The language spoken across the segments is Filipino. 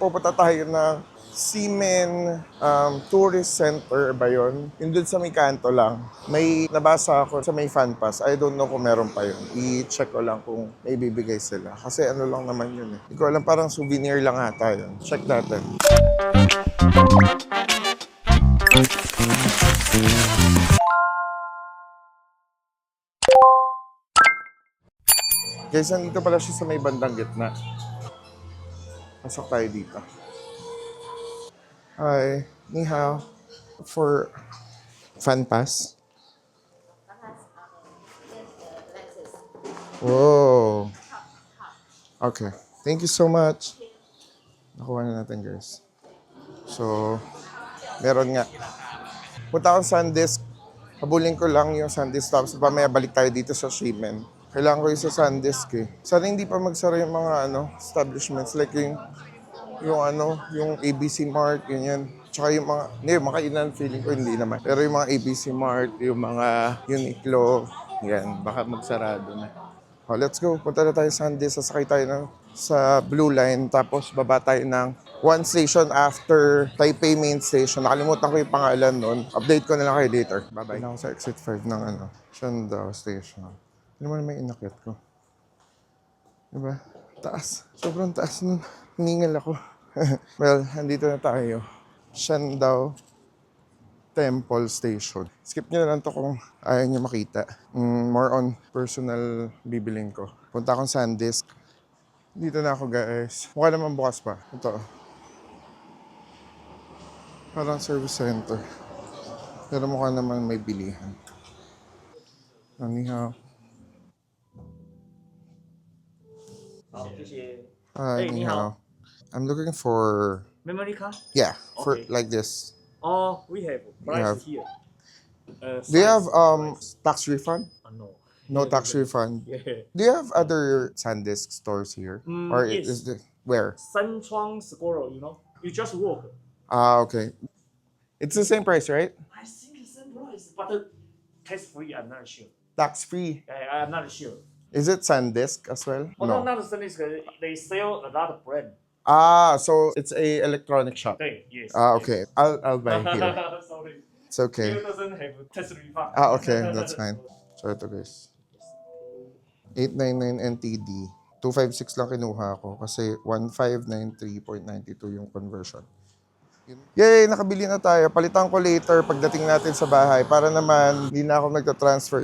Pupunta tayo ng Seamen Tourist Center ba yun? Yung dun sa may kanto lang. May nabasa ako sa may fan pass. I don't know kung meron pa yun. I-check ko lang kung may bibigay sila. Kasi ano lang naman yun eh. Hindi ko alam, parang souvenir lang ata yun. Check natin. Guys, nandito pala siya sa may bandang gitna. Pasok tayo dito. Hi, ni hao. For fan pass. Whoa. Okay. Thank you so much. Nakuha na natin, guys. So, meron nga. Punta akong Sandisk. Habulin ko lang yung Sandisk tapos mamaya balik tayo dito sa Seamen. Kailangan ko yung sa Sandisk eh. Sana hindi pa magsara yung mga establishments like yung ABC Mart, ganyan. Tsaka yung mga, hindi, makainan feeling ko hindi naman. Pero yung mga ABC Mart, yung mga Uniqlo, yan, baka magsarado na. Oh, let's go. Punta na tayo sa Sandisk. Sasakay tayo sa Blue Line. Tapos baba tayo ng one station after Taipei Main Station. Nakalimutan ko yung pangalan nun. Update ko na lang kayo later. Bye-bye. Ako sa exit 5 ng Shandao Station. Ano mo naman inakyat ko? Diba? Taas. Sobrang taas nun. Hiningal ako. Well, andito na tayo. Shandao Temple Station. Skip nyo na lang to kung ayaw nyo makita. More on personal bibiling ko. Punta akong Sandisk. Dito na ako, guys. Mukha naman bukas pa. Ito. Parang service center. Pero mukha naman may bilihan. Anyhow. Hi, Hey, ni 你好. hao. I'm looking for, Memory card? yeah, for Okay. like this. Oh, we have price have- here. Do you have Price. tax refund? No. No tax refund. Yeah. Do you have other Sandisk stores here? Or yes. is it where? Sanchuang Squirrel, you just walk. Okay. It's the same price, right? I think it's same price, but tax free. I'm not sure. Tax free. I'm not sure. Is it Sandisk as well? Oh, no, not Sandisk. They sell a lot of brand. So it's a electronic shop. Yes. Okay. I'll buy here. Sorry. It's okay. Here doesn't have tax refund. Okay, that's fine. So ito guys. 899 NTD. 256 lang kinuha ko kasi 1593.92 yung conversion. Yay! Nakabili na tayo. Palitan ko later pagdating natin sa bahay para naman hindi na ako nagta-transfer.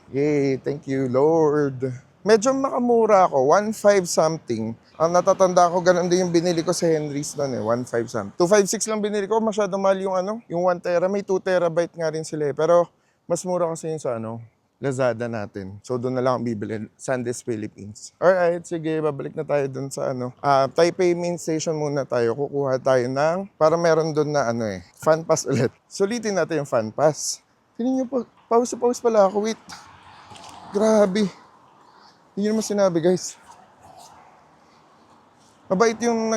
Yay! Thank you, Lord. Medyo makamura ako. 1.5 something. Ang natatanda ko, ganun din yung binili ko sa Henry's noon eh. 1.5 something. 256 lang binili ko. Masyado mahal yung yung 1 tera. May 2 terabyte nga rin sila eh. Pero mas mura kasi yung sa Lazada natin. So doon na lang ang bibili. Sandisk Philippines. Alright, sige. Babalik na tayo doon sa Taipei Main Station muna tayo. Kukuha tayo ng, para meron doon na fan pass ulit. Sulitin natin yung fan pass. Tingnan nyo po. Pause pala ako. Wait. Grabe. Hindi nyo naman sinabi, guys. Mabait yung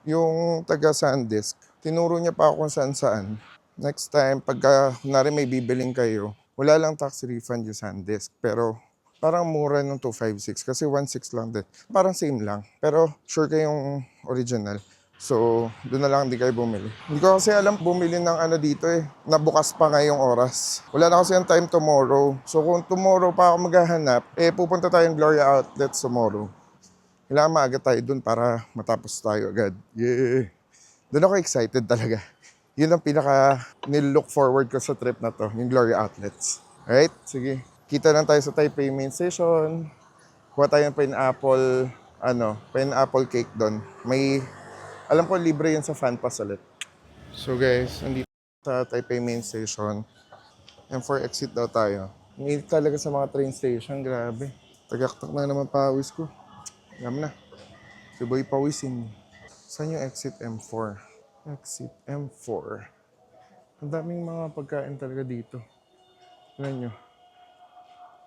yung taga Sandisk. Tinuro niya pa ako kung saan-saan. Next time, pagka kunwari may bibiling kayo, wala lang tax refund yung Sandisk. Pero parang mura ng 256 kasi 1.6 lang din. Parang same lang. Pero sure kayong original. So, doon na lang hindi kayo bumili. Hindi ko kasi alam bumili ng dito eh. Nabukas pa ngayong oras. Wala na kasi yung time tomorrow. So, kung tomorrow pa ako maghahanap, pupunta tayong Gloria Outlets tomorrow. Kailangan maaga tayo dun para matapos tayo agad. Yeah! Doon ako excited talaga. Yun ang pinaka nilook forward ko sa trip na to, yung Gloria Outlets. Alright? Sige. Kita lang tayo sa Taipei Main Station. Kuha tayo ng pineapple cake doon. Alam ko libre yun sa fan pass ulit. So guys, nandito sa Taipei Main Station. M4 exit daw tayo. Ngayon talaga sa mga train station, grabe. Tagaktak na naman pawis ko. Alam na. Si Boy pawisin. Saan yung exit M4? Exit M4. Ang daming mga pagkain talaga dito. Tignan nyo.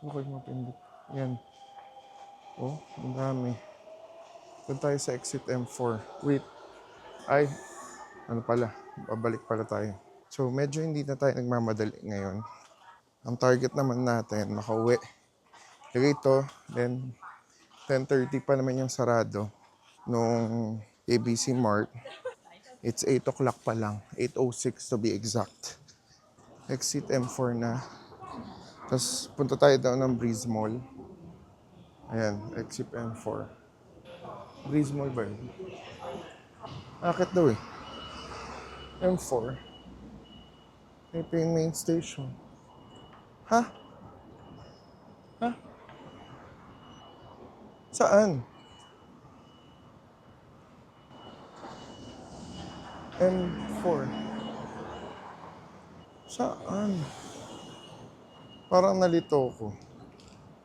Okay, mapindot. Yan. Oh, ang dami. Doon tayo sa exit M4. Wait. Ay, pala. Babalik pala tayo. So, medyo hindi na tayo nagmamadali ngayon. Ang target naman natin, makauwi. Lagay ito, then 10:30 pa naman yung sarado nung ABC Mart. It's 8 o'clock pa lang. 8:06 to be exact. Exit M4 na. Tapos punta tayo daw ng Breeze Mall. Ayan, exit M4. Breeze Mall ba yun? Akit daw eh. M4. Ito yung main station. Ha? Ha? Saan? M4. Saan? Parang nalito ko.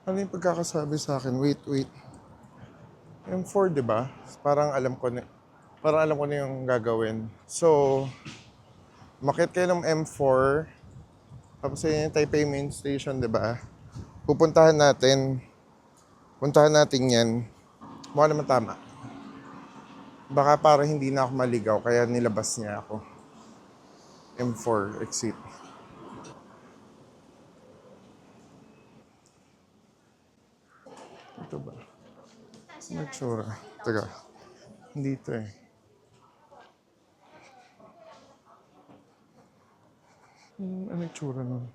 Ano yung pagkakasabi sa akin? Wait, wait. M4, di ba? Parang alam ko na yung gagawin. So, makit kayo ng M4, tapos yun yung Taipei Main Station, di ba? Puntahan natin yan. Mukha naman tama. Baka para hindi na ako maligaw, kaya nilabas niya ako. M4 exit. Ito ba? Ano tsura? Teka, hindi ito eh. Ano yung tsura nun?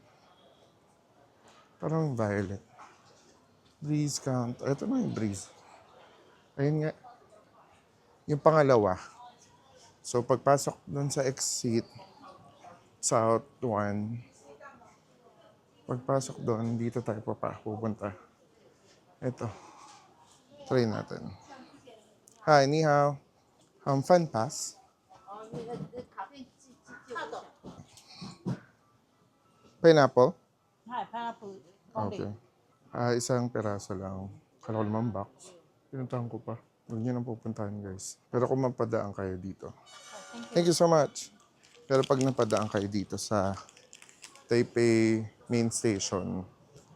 Parang violet. Breeze count. Ito na yung breeze. Ayun nga. Yung pangalawa. So, pagpasok dun sa exit, South 1, pagpasok doon, dito tayo pupunta. Ito. Try natin. Hi, ni hao. Fan pass? Pineapple? 嗨，pineapple 光 Okay. 饼， Isang peraso lang. Kala ko naman box. Pinuntahan ko pa. Huwag niyo nang pupuntahan, guys. Pero kung mapadaan kayo dito. Thank you so much. Pero pag napadaan kayo dito sa Taipei Main Station,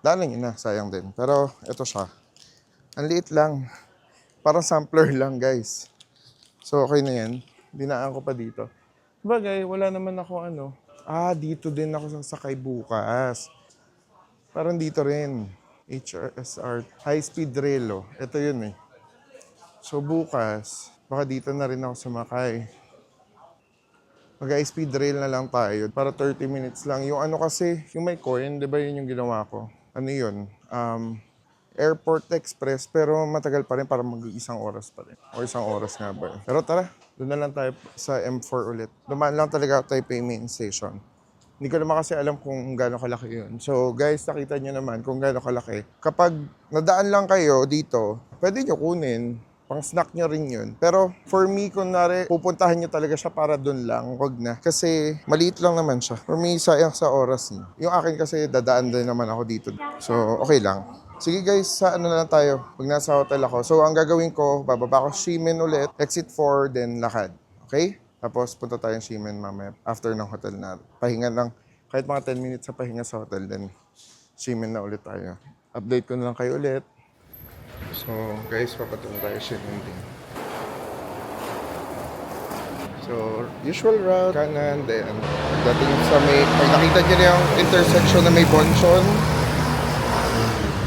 daanan niyo na, sayang din. Pero ito siya. Ang liit lang. Parang sampler lang, guys. So, okay na yan. Dinaan ko pa dito. Bagay, wala naman ako ano. Dito din ako sasakay bukas. Parang dito rin. HRSR. High Speed Rail, oh. Ito yun eh. So, bukas, baka dito na rin ako sumakay. Mag-high speed rail na lang tayo para 30 minutes lang. Yung ano kasi, yung may coin, di ba yun yung ginawa ko? Ano yun? Airport Express, pero matagal pa rin para mag-isang oras pa rin. O isang oras nga ba yun. Pero tara, doon na lang tayo sa M4 ulit. Dumaan lang talaga tayo Taipei Main Station. Hindi ko naman kasi alam kung gaano kalaki yun. So guys, nakita nyo naman kung gaano kalaki. Kapag nadaan lang kayo dito, pwede nyo kunin. Pang snack nyo rin yun. Pero for me, kunwari, pupuntahan nyo talaga siya para dun lang. Wag na. Kasi maliit lang naman siya. For me, sayang sa oras niyo. Yung akin kasi dadaan din naman ako dito. So, okay lang. Sige guys, sa ano na lang tayo. Pag nasa hotel ako. So, ang gagawin ko, bababa ko Shimen ulit. Exit 4, then lakad. Okay? Tapos punta tayong Shimen mamaya. After ng hotel na. Pahinga lang. Kahit mga 10 minutes sa pahinga sa hotel, then Shimen na ulit tayo. Update ko na lang kayo ulit. So, guys, papatungo tayo Shimen din. So, usual route, kanan, then pagdating sa pag nakita nyo na yung intersection na may bonchon,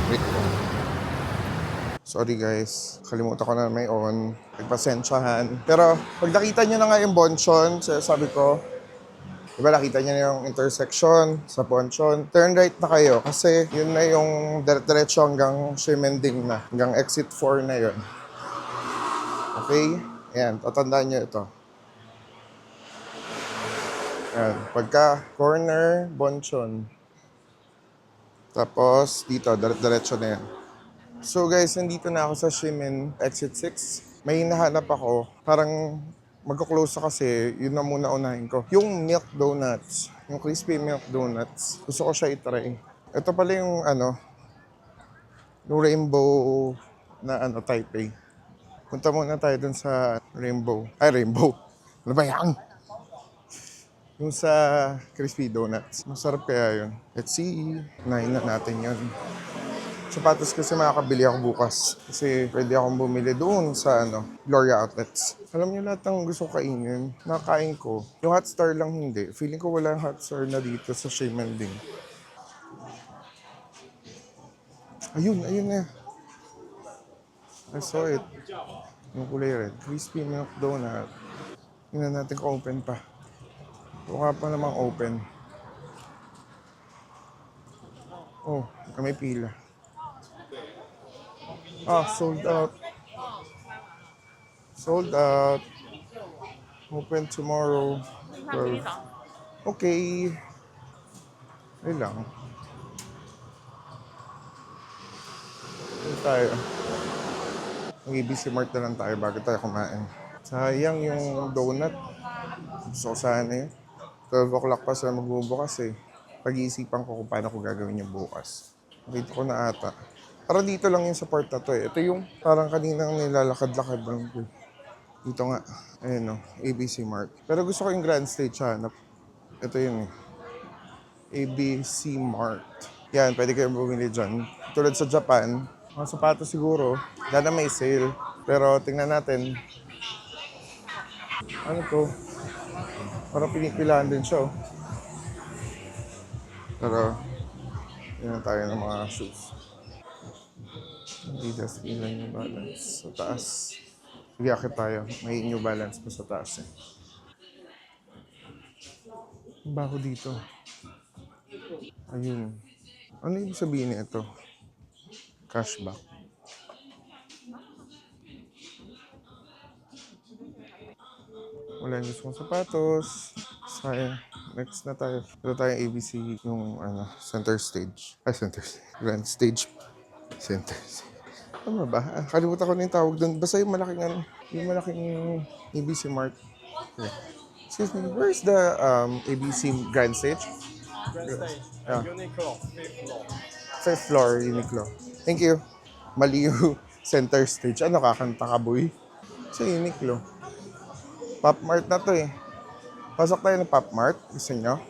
wait lang. Sorry guys, kalimutan ko na may on. Nagpasensyahan. Pero, pag nakita nyo na nga yung bonchon, sabi ko, diba nakita nyo na yung intersection sa bonchon, turn right na kayo kasi yun na yung diretso hanggang Shimending na. Hanggang exit 4 na yun. Okay? Ayan, tatandaan nyo ito. Ayan, pagka corner, bonchon. Tapos dito, diretso na yan. So guys, nandito na ako sa Shimen exit 6. May hinahanap ako. Parang magko-close na kasi, yun na muna unahin ko. Yung milk donuts, yung crispy milk donuts, gusto ko siya itry. Ito pala yung yung rainbow na Taipei. Punta muna tayo dun sa rainbow. Rainbow. Ano ba yan? Yung sa crispy donuts. Masarap kaya yun. Let's see. Nahin na natin yun. Sapatos kasi makakabili ako bukas. Kasi pwede akong bumili doon sa Gloria Outlets. Alam niyo lahat ng gusto ko kainin, nakakain ko. Yung Hot Star lang hindi. Feeling ko wala Hot Star na dito sa Shimending. Ayun na. I saw it. Yung kulay red. Crispy milk donut. Tingnan natin kung open pa. Mukha pa namang open. Oh, may pila. Ah, sold out. Sold out. Open tomorrow. 12. Okay. Ayun lang. Ayun tayo. Mag-ABC Mart na lang tayo bago tayo kumain. Sayang yung donut. Gusto ko sana yun. 12 o'clock pa sila magbubukas eh. Pag-iisipan ko kung paano ko gagawin yung bukas. Nakita ko na ata. Para dito lang yung support na to eh. Ito yung parang kaninang nilalakad-lakad lang ko. Dito nga. Ayun o. ABC Mart. Pero gusto ko yung Grand Stage hanap. Ito yun eh. ABC Mart. Yan, pwede kayong bumili dyan. Tulad sa Japan, mga sapatos siguro, dahil may sale. Pero tingnan natin. Ano to? Parang pinipilahan din siya oh. Pero, yun na tayo ng mga shoes. Adidas, ilan yung balance. Sa taas. Sige, akit tayo. May New Balance pa sa taas eh. Ang baho dito. Ayun. Ano yung sabihin nito? Cashback. Wala yung gusto kong sapatos. Sayang. Next na tayo. Ito tayo ABC yung center stage. Ay, center stage. Grand stage. Center stage. Ano ba? Kalimutan ko na yung tawag doon. Basta yung malaking yung malaking ABC Mart. Okay. Excuse me, where's the ABC Grand Stage? Grand Stage. Yeah. Uniqlo, 5th floor. Fifth floor, Uniqlo. Thank you. Mali yung center stage. Ano kakanta ka, boy? Sa Uniqlo. Pop Mart na to eh. Pasok tayo ng Pop Mart. Gusto nyo?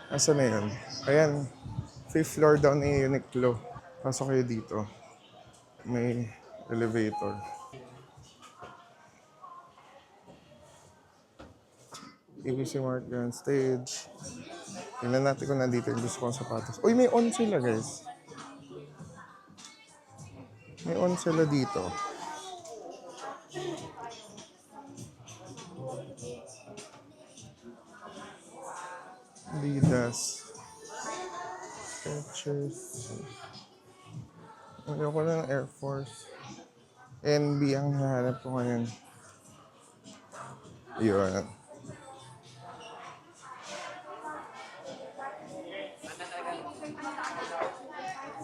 Asa na yun? Ayan. Fifth floor down ni Uniqlo. Pasok kayo dito. May elevator. ABC Mart Grand Stage. Tingnan natin kung nandito yung gusto kong sapatos. Uy, may on sila, guys. May on sila dito. Adidas. Skechers. Ayoko na ng Air Force. NB ang nahanap ko ngayon. Yun.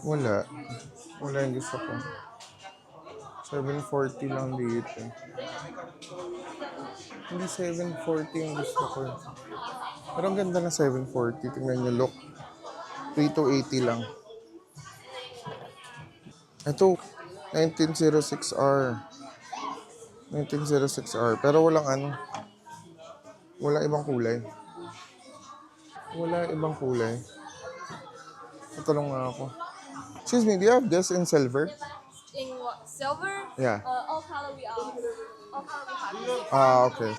Wala. Wala yung gusto ko. 740 lang dito. Hindi 740 yung gusto ko. Pero ang ganda na 740. Tingnan nyo, look. 3280 lang. Ito, 1906R. 1906R. Pero walang walang ibang kulay. Wala ibang kulay. Ito lang nga ako. Excuse me, do you have this in silver? In what? Silver? Yeah. All color we are. All color we have. Ah, okay.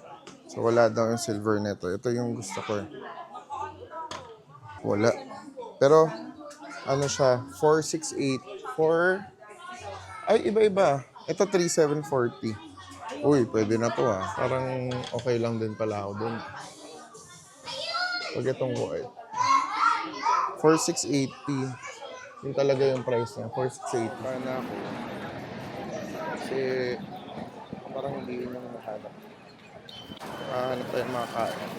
So wala daw yung silver nito. Ito yung gusto ko eh. Wala. Pero, ano siya, 468. 4... Ay, iba-iba. Ito 3740. Uy, pwede na to ah. Parang okay lang din pala ako dun. Pag itong white. 4680. Yung talaga yung price niya. 4680. Para na ako. Kasi parang hindi yun yung nahanap. Hanap tayo makakain.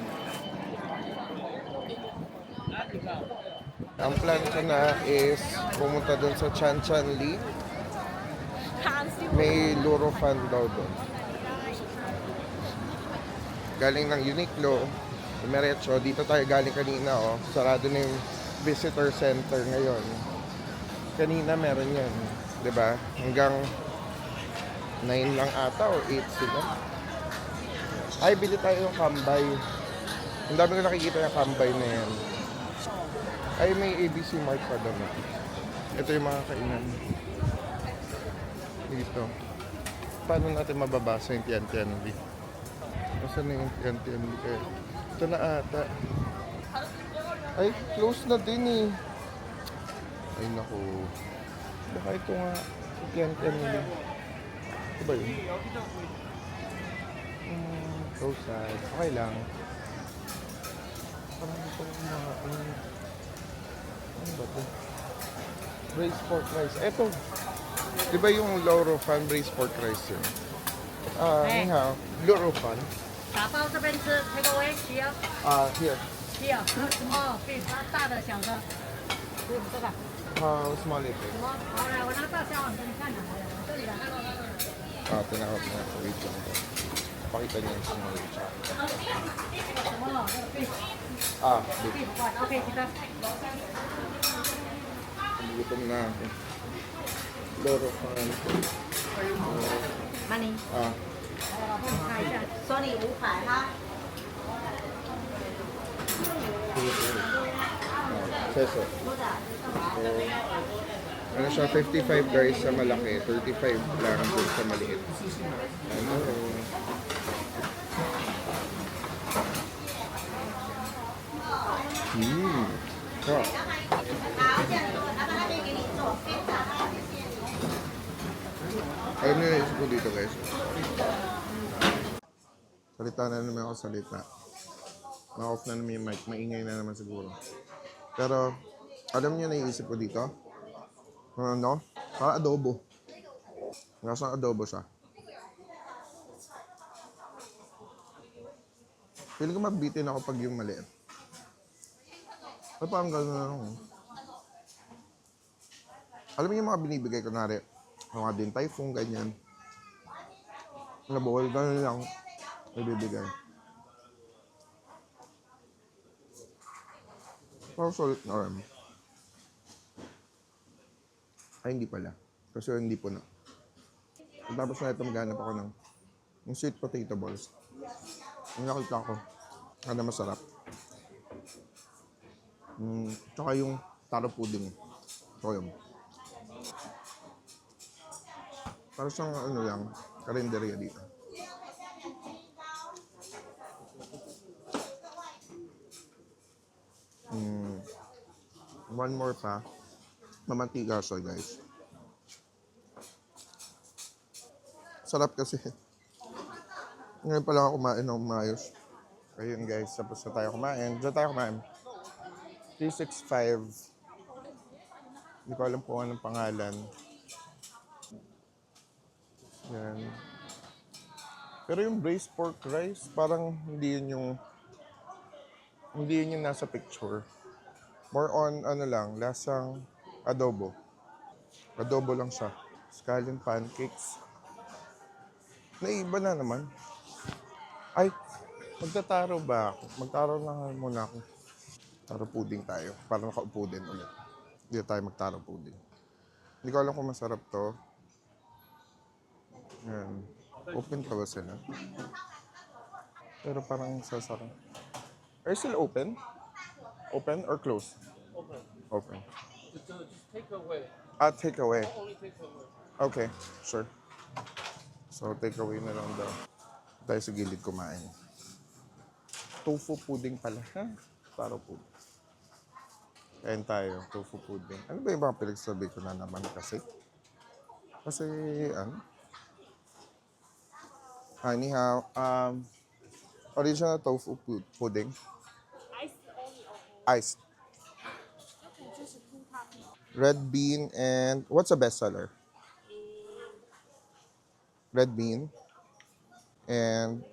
Ang plan ko na is pumunta dun sa Chan Chan Lee. May Luro fan daw doon. Galing ng Uniqlo, Diretso. Dito tayo galing kanina, oh. Sarado na yung visitor center ngayon. Kanina meron yan, di ba? Hanggang 9 lang ata o 8 sila. Ay, bili tayo ng kambay. Ang dami ko nakikita yung kambay na yan. Ay, may ABC Mart pa doon. Ito yung mga kainan. Dito. Paano natin mababasa yung Tian-Tian-Li? Basta na yung Tian-Tian-Li kayo. Ito na ata. Ay, close na din eh. Ay, naku. Baka ito nga. Tian-Tian-Li. Ito ba yun? So sad. Okay lang. Parang ito yung mga... ano ba ito? Braised pork rice. Eto. Di ba yung Loro Fan braised pork rice yun? Ni hao. Loro Fan. 打包这边吃，take away 需要 Here. 需要。哦，可以，大的小的，这个。 How small it is? 什么？好来，我拿照相网给你看的，这里的。 Tinawag na. Wait lang po. Pakita niya yung small siya. 什么？那个 fish Big. fish one OK，这个。 Gutom na ako. Loro Fan. Money。来，老婆你看一下，Sony 500哈。 Peso. So, ano siya, 55 guys sa malaki, 35 lang dun sa maliit. Ano? Sarap. Alam niyo na isip ko dito guys. Salita na naman ako salita. Ma-off na naman yung mic. Maingay na naman siguro. Pero, alam niyo na iisip ko dito? Ano? Parang adobo. Nasa adobo siya. Feeling ko mabitin ako pag yung maliit. Ay, parang gano'n na ako. Alam niyo yung mga binibigay ko nari. Mga din typhoon, ganyan. Nabuhol, gano'n lang. Ibibigay. Parang solid na rin. Ay, hindi pala. Kasi hindi po na. Tapos na ito, maghanap ako ng sweet potato balls. Yung nakita ko. Ano masarap. Tsaka yung taro pudding. So, yun. Parang siyang ano lang, karinderya dito. One more pa. Mamantika siya, guys. Sarap kasi. Ngayon pa lang ako kumain ng maayos. Ayun guys, tapos na tayo kumain. Diyan tayo kumain. 365. Hindi ko alam kung anong pangalan. Yan. Pero yung braised pork rice, parang hindi yun yung nasa picture. More on, ano lang, lasang adobo. Adobo lang siya. Scallion pancakes. Naiba na naman. Ay, magtataro ba ako? Magtaro na muna ako. Taro pudding tayo. Para nakaupo din ulit. Hindi tayo magtaro pudding. Hindi ko alam kung masarap to. Yan. Open pa ba sila? Pero parang sasarap. Are you still open? Open or close? Open. Open. Just take away. Take away. Only take away. Okay, sure. So, take away na lang daw. Tayo sa gilid kumain. Tofu pudding pala. Ha? Taro pudding. Kain tayo, tofu pudding. Ano ba yung mga pinagsabi ko na naman kasi? Kasi, ano? Ni hao. Original tofu pudding. Ice only okay. Iced. Okay, just two coffee. Red bean and... What's the best seller? Red bean. And...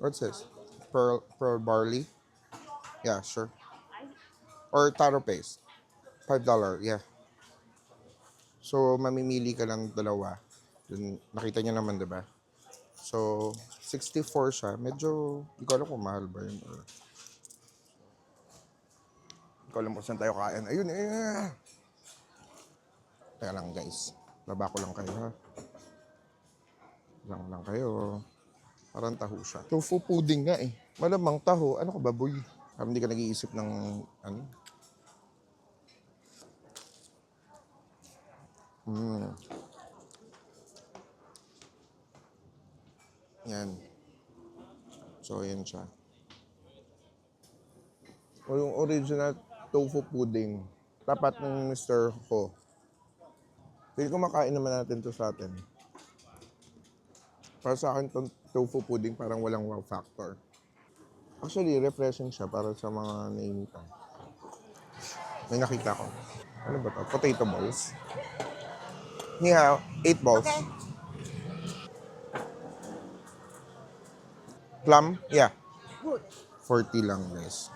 What's this? Pearl barley? Yeah, sure. Or taro paste. $5, yeah. So, mamimili ka lang dalawa. Dun, nakita niyo naman, diba? So, 64 siya. Medyo, hindi ko alam kung mahal ba yun. Hindi ko alam kung saan tayo kain. Ayun, eh. Kaya lang, guys. Baba ko lang kayo, ha? Lang kayo. Parang taho siya. Tofu pudding nga, eh. Malamang taho. Ano ka, baboy? Parang hindi ka nag-iisip ng, ano? Yan. So, yan siya. O yung original tofu pudding. Tapat ng Mr. Ho. Pili ko makain naman natin to sa atin. Para sa akin, tofu pudding parang walang wow factor. Actually, refreshing siya para sa mga nainitan. May nakita ko. Ano ba to? Potato balls. Yeah, 8 balls. Plum? Yeah. 40 lang, guys.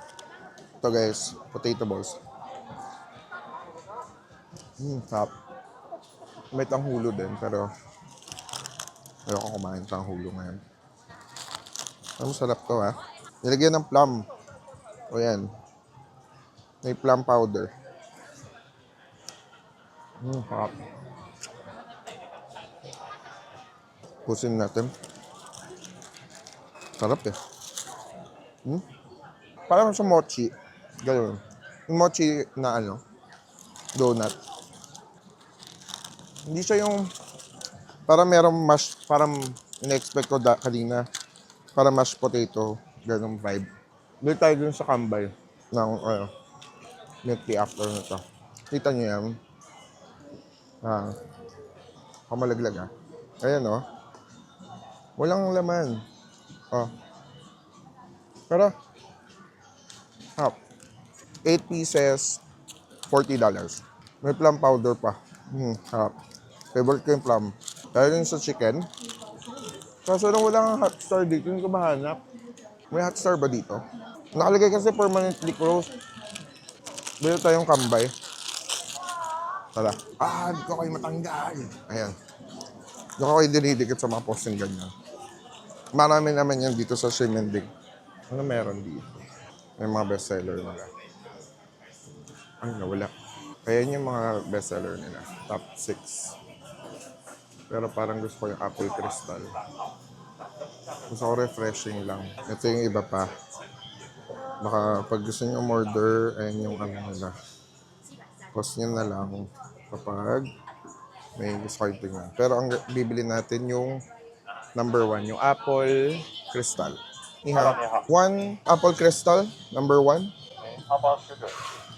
Ito, guys. Potato balls. Sarap. May tanghulo din, pero ayoko kumain tanghulo ngayon. Ang sarap to, ha. Nilagyan ng plum. O yan. May plum powder. Sarap. Pusin natin. Sarap eh. Parang sa mochi. Ganun. Yung mochi na ano, donut. Hindi siya yung, parang merong mash, parang in-expect ko kanina. Parang mashed potato. Ganun vibe. Doon tayo dun sa kambay ng milk tea after na to. Kita niyo yan. Kamalaglag ah. Ayan oh. Walang laman. Oh. Pero, 8 pieces, $40. May plum powder pa. Harap. Favorite ko yung plum. Dahil yun sa chicken. Kaso nung walang hot star dito, hindi ko mahanap. May hot star ba dito? Nakalagay kasi permanently closed. Dito tayong kambay. Tara. Di ko kayo matanggal. Ayan. Di ko kayo dinidikit sa mga posting ganyan. Marami naman yan dito sa Shimendig. Ano meron dito? May mga bestseller nila. Ay, nawala. Kaya yung mga bestseller nila. Top 6. Pero parang gusto ko yung apple crystal. Gusto ko refreshing lang. Ito yung iba pa. Baka pag gusto nyo order, ayun yung ano nila. Post nyo na lang kapag may gusto kayo tingnan. Pero ang bibili natin yung number 1, yung apple crystal. One apple crystal, number 1. How about sugar?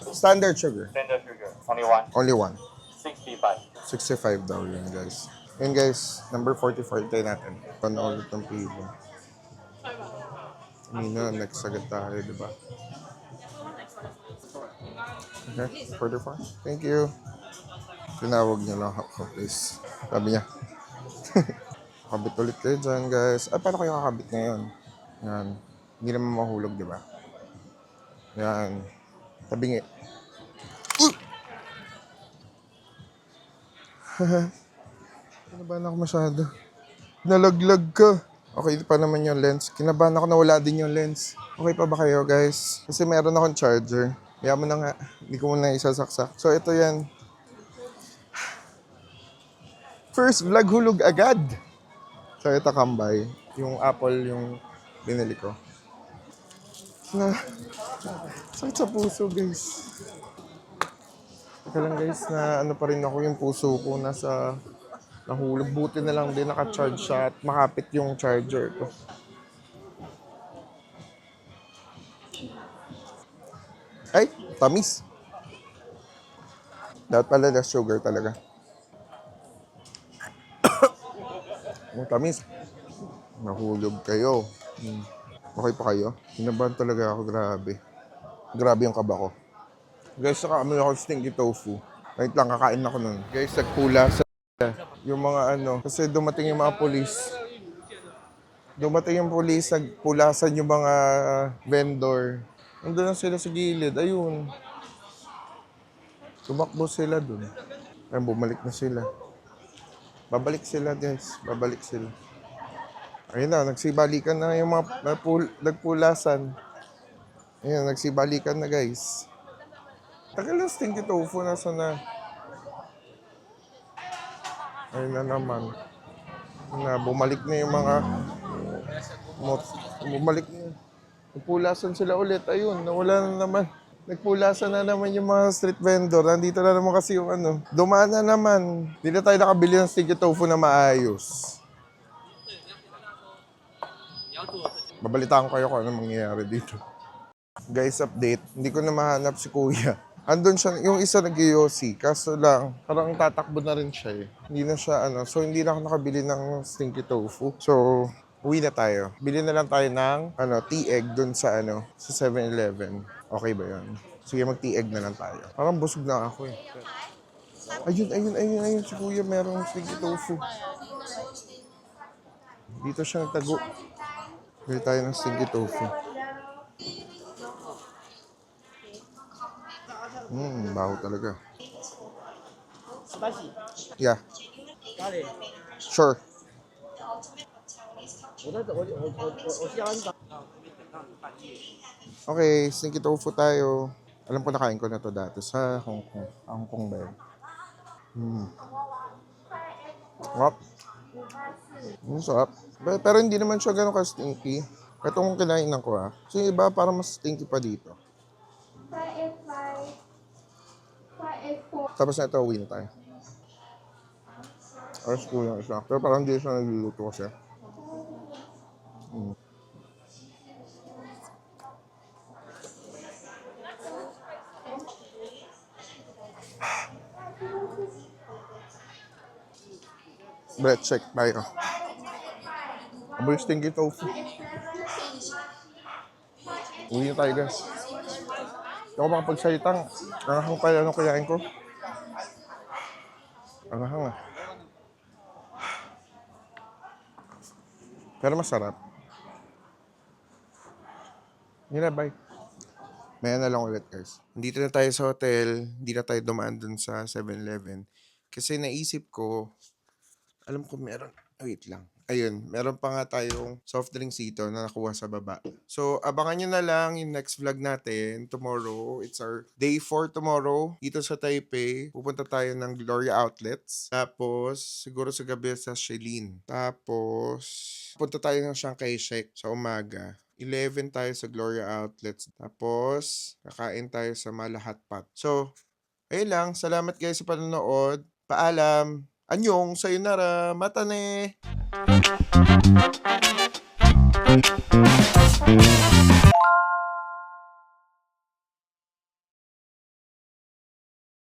Standard sugar. Standard sugar. Only one. Only one. 65. 65 daw yun, guys. Yun, guys. Number 44 tayo natin. Panaulit ng pilo. Kanina, next agad tayo, di ba? Okay, 44. Thank you. Tinawag niya lang ako, please. Sabi niya. Kabit ulit kayo dyan, guys. Ay, paano kayo kakabit ngayon? Yan. Hindi naman mahulog, di ba? Yan. Tabingi. Kinabahan ako masyado. Nalaglag ka. Okay pa naman yung lens. Kinabahan ako na wala din yung lens. Okay pa ba kayo, guys? Kasi meron akong charger. Kaya mo na nga. Hindi ko muna isasaksak. So, ito yan. First vlog hulog agad. So, ito kambay. Yung apple yung binili ko. Sakit sa puso, guys. Teka lang, guys, na ano pa rin ako yung puso ko. Nahulog. Buti na lang din naka-charge siya at makapit yung charger ko. Ay, tamis. Dapat pala less sugar talaga. Ang tamis. Nahulog kayo. Okay pa kayo? Kinabahan talaga ako, grabe. Grabe yung kaba ko. Guys, saka amoy ako stinky tofu. Wait lang, kakain ako nun. Guys, nagpula sa yung mga ano. Kasi dumating yung mga polis. Dumating yung polis, nagpulasan yung mga vendor. Nandun lang sila sa gilid. Ayun. Tumakbo sila dun. Ayun, bumalik na sila. Babalik sila, guys. Babalik sila. Ayun na, nagsibalikan na yung mga nagpulasan. Ayun, nagsibalikan na, guys. Tagal lang stinky tofu, nasa na. Ayun na naman. Bumalik na yung mga bumalik na. Nagpulasan sila ulit. Ayun, nawala na naman. Nagpulasan na naman yung mga street vendor. Nandito na naman kasi yung ano. Dumaan na naman. Hindi na tayo nakabili ng stinky tofu na maayos. Babalitaan ko kayo kung ano mangyayari dito. Guys, update. Hindi ko na mahanap si Kuya. Andun siya, yung isa nag-yosi, kaso lang, parang tatakbo na rin siya eh. Hindi na siya so hindi na ako nakabili ng stinky tofu. So, uwi na tayo. Bili na lang tayo ng, tea egg dun sa, sa 7-Eleven. Okay ba yun? Sige, mag-tea egg na lang tayo. Parang busog na ako eh. Ayun, si Kuya merong stinky tofu. Dito siya nagtago. Bili tayo ng stinky tofu. Baho talaga. Spicy. Yeah, 咖喱。 sure. 我下完档。 Okay, stinky tofu tayo. Alam ko nakain ko na to dati sa Hong Kong. Hong Kong ba yun? Sarap. Sarap. Pero hindi naman siya gano'n ka-stinky. Itong kinainan ko So yung iba parang mas stinky pa dito. Tapos na ito, uwi na tayo. Oras ko lang isa. Pero parang hindi siya nagluluto kasi. Bread check tayo. Aboy stinky tofu. Uwi na tayo guys. Hindi ako makapagsalitang. Nangahang pa yung kayain ko. Nangahang Pero masarap. Yun na, bye. Maya na lang ulit guys. Nandito na tayo sa hotel. Hindi na tayo dumaan dun sa 7-Eleven. Kasi naisip ko, alam ko meron. Wait lang. Ayun, meron pa nga tayong soft drinks dito na nakuha sa baba. So, abangan nyo na lang yung next vlog natin tomorrow. It's our day 4 tomorrow. Dito sa Taipei, pupunta tayo ng Gloria Outlets. Tapos, siguro sa gabi sa Shelin. Tapos, punta tayo ng Shanghai Shake sa umaga. 11 tayo sa Gloria Outlets. Tapos, kakain tayo sa Malahat Pot. So, ayun lang. Salamat guys sa panonood. Paalam. Anyong, sayonara, matane!